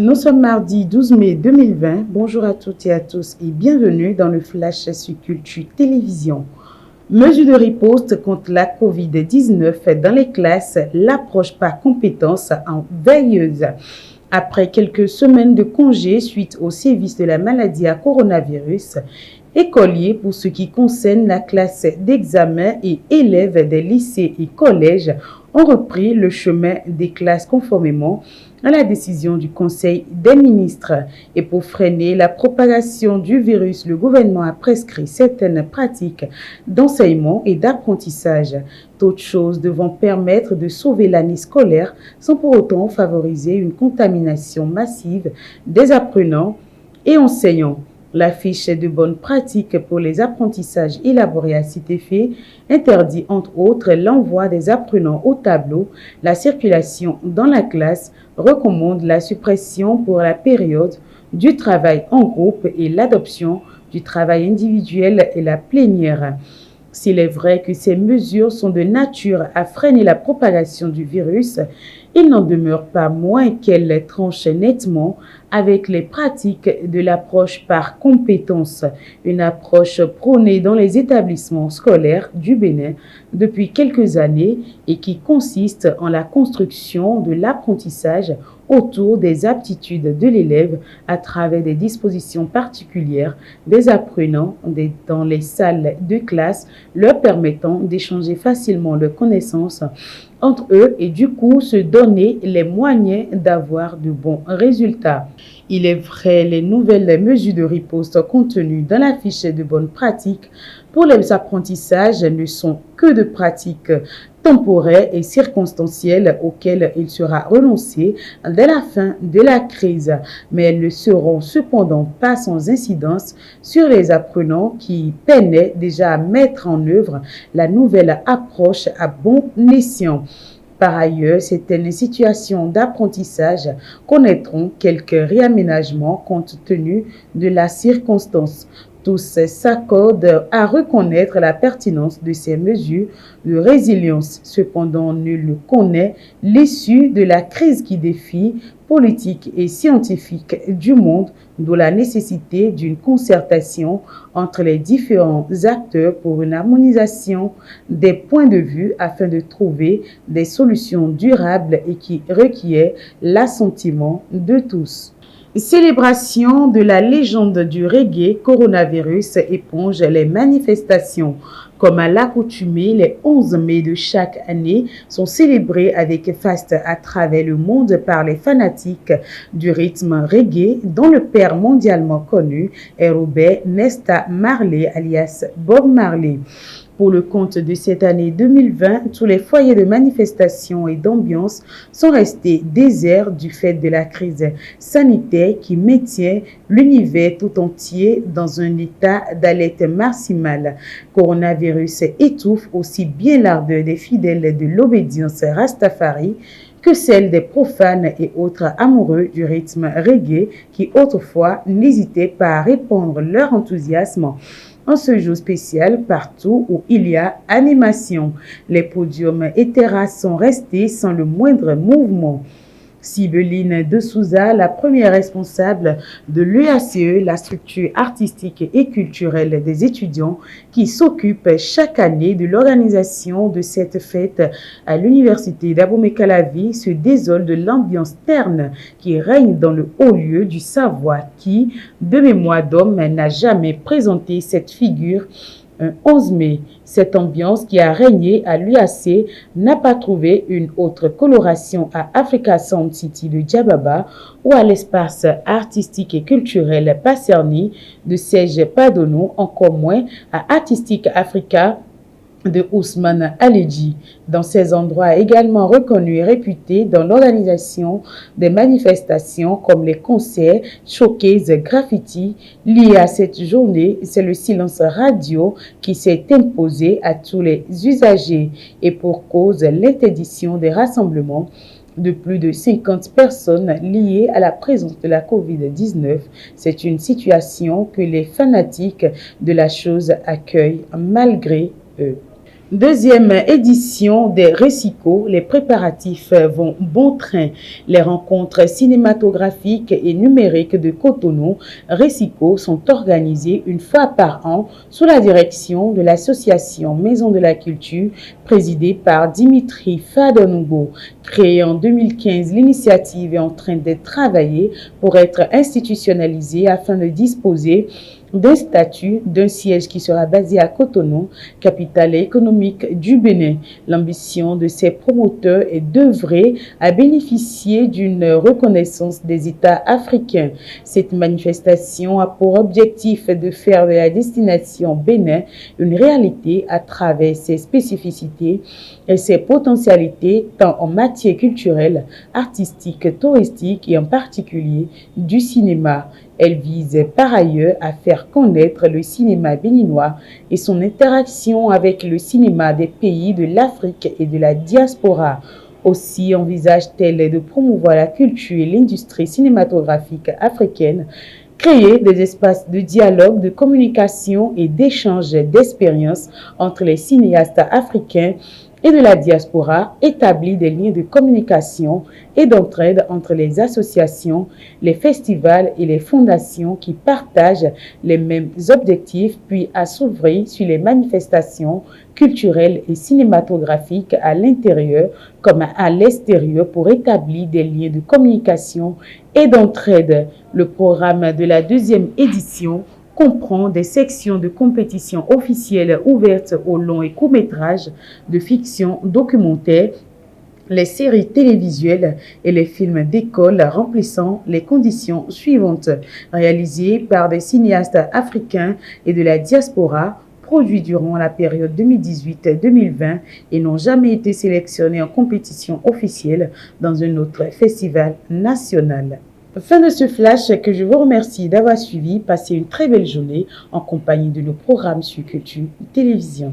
Nous sommes mardi 12 mai 2020. Bonjour à toutes et à tous et bienvenue dans le Flash sur Culture Télévision. Mesures de riposte contre la COVID-19 dans les classes, l'approche par compétences en veilleuse. Après quelques semaines de congé suite au sévice de la maladie à coronavirus, écoliers pour ce qui concerne la classe d'examen et élèves des lycées et collèges ont repris le chemin des classes conformément à la décision du Conseil des ministres. Et pour freiner la propagation du virus, le gouvernement a prescrit certaines pratiques d'enseignement et d'apprentissage. Toutes choses devant permettre de sauver l'année scolaire sans pour autant favoriser une contamination massive des apprenants et enseignants. La fiche de bonnes pratiques pour les apprentissages élaborée à cet effet interdit entre autres l'envoi des apprenants au tableau, la circulation dans la classe, recommande la suppression pour la période du travail en groupe et l'adoption du travail individuel et la plénière. S'il est vrai que ces mesures sont de nature à freiner la propagation du virus, il n'en demeure pas moins qu'elles tranchent nettement avec les pratiques de l'approche par compétence, une approche prônée dans les établissements scolaires du Bénin depuis quelques années et qui consiste en la construction de l'apprentissage autour des aptitudes de l'élève à travers des dispositions particulières des apprenants dans les salles de classe, leur permettant d'échanger facilement leurs connaissances entre eux et du coup se donner les moyens d'avoir de bons résultats. Il est vrai, les nouvelles mesures de riposte contenues dans la fiche de bonnes pratiques pour les apprentissages ne sont que de pratiques temporaires et circonstancielles auxquelles il sera renoncé dès la fin de la crise, mais elles ne seront cependant pas sans incidence sur les apprenants qui peinaient déjà à mettre en œuvre la nouvelle approche à bon escient. Par ailleurs, certaines situations d'apprentissage connaîtront quelques réaménagements compte tenu de la circonstance. Tous s'accordent à reconnaître la pertinence de ces mesures de résilience. Cependant, nul ne connaît l'issue de la crise qui défie politique et scientifique du monde, d'où la nécessité d'une concertation entre les différents acteurs pour une harmonisation des points de vue afin de trouver des solutions durables et qui requièrent l'assentiment de tous. Célébration de la légende du reggae, coronavirus éponge les manifestations. Comme à l'accoutumée, les 11 mai de chaque année sont célébrés avec faste à travers le monde par les fanatiques du rythme reggae, dont le père mondialement connu est Robert Nesta Marley, alias Bob Marley. Pour le compte de cette année 2020, tous les foyers de manifestation et d'ambiance sont restés déserts du fait de la crise sanitaire qui maintient l'univers tout entier dans un état d'alerte maximale. Coronavirus étouffe aussi bien l'ardeur des fidèles de l'obédience Rastafari que celle des profanes et autres amoureux du rythme reggae qui autrefois n'hésitaient pas à répandre leur enthousiasme en ce jour spécial partout où il y a animation. Les podiums et terrasses sont restés sans le moindre mouvement. Sibyline de Souza, la première responsable de l'UACE, la structure artistique et culturelle des étudiants qui s'occupe chaque année de l'organisation de cette fête à l'université d'Abomey-Calavi, se désole de l'ambiance terne qui règne dans le haut lieu du savoir qui, de mémoire d'homme, n'a jamais présenté cette figure un 11 mai. Cette ambiance qui a régné à l'UAC n'a pas trouvé une autre coloration à Africa Sound City de Djababa ou à l'espace artistique et culturel Passerni de Serge Padono, encore moins à Artistic Africa de Ousmane Aledji. Dans ces endroits également reconnus et réputés dans l'organisation des manifestations comme les concerts, showcases, graffitis liés à cette journée, c'est le silence radio qui s'est imposé à tous les usagers et pour cause l'interdiction des rassemblements de plus de 50 personnes liées à la présence de la COVID-19. C'est une situation que les fanatiques de la chose accueillent malgré eux. Deuxième édition des Récico, les préparatifs vont bon train. Les rencontres cinématographiques et numériques de Cotonou, Récico, sont organisées une fois par an sous la direction de l'association Maison de la Culture, présidée par Dimitri Fadonougo. Créée en 2015, l'initiative est en train d'être travaillée pour être institutionnalisée afin de disposer d'un statut d'un siège qui sera basé à Cotonou, capitale économique du Bénin. L'ambition de ces promoteurs est d'œuvrer à bénéficier d'une reconnaissance des États africains. Cette manifestation a pour objectif de faire de la destination Bénin une réalité à travers ses spécificités et ses potentialités tant en matière culturelle, artistique, touristique et en particulier du cinéma. Elle vise par ailleurs à faire connaître le cinéma béninois et son interaction avec le cinéma des pays de l'Afrique et de la diaspora. Aussi envisage-t-elle de promouvoir la culture et l'industrie cinématographique africaine, créer des espaces de dialogue, de communication et d'échange d'expériences entre les cinéastes africains et de la diaspora, établir des liens de communication et d'entraide entre les associations, les festivals et les fondations qui partagent les mêmes objectifs, puis à s'ouvrir sur les manifestations culturelles et cinématographiques à l'intérieur comme à l'extérieur pour établir des liens de communication et d'entraide. Le programme de la deuxième édition comprend des sections de compétition officielles ouvertes aux longs et courts métrages, de fiction documentaire, les séries télévisuelles et les films d'école remplissant les conditions suivantes. Réalisés par des cinéastes africains et de la diaspora, produits durant la période 2018-2020 et n'ont jamais été sélectionnés en compétition officielle dans un autre festival national. Fin de ce flash que je vous remercie d'avoir suivi. Passez une très belle journée en compagnie de nos programmes sur Culture Télévision.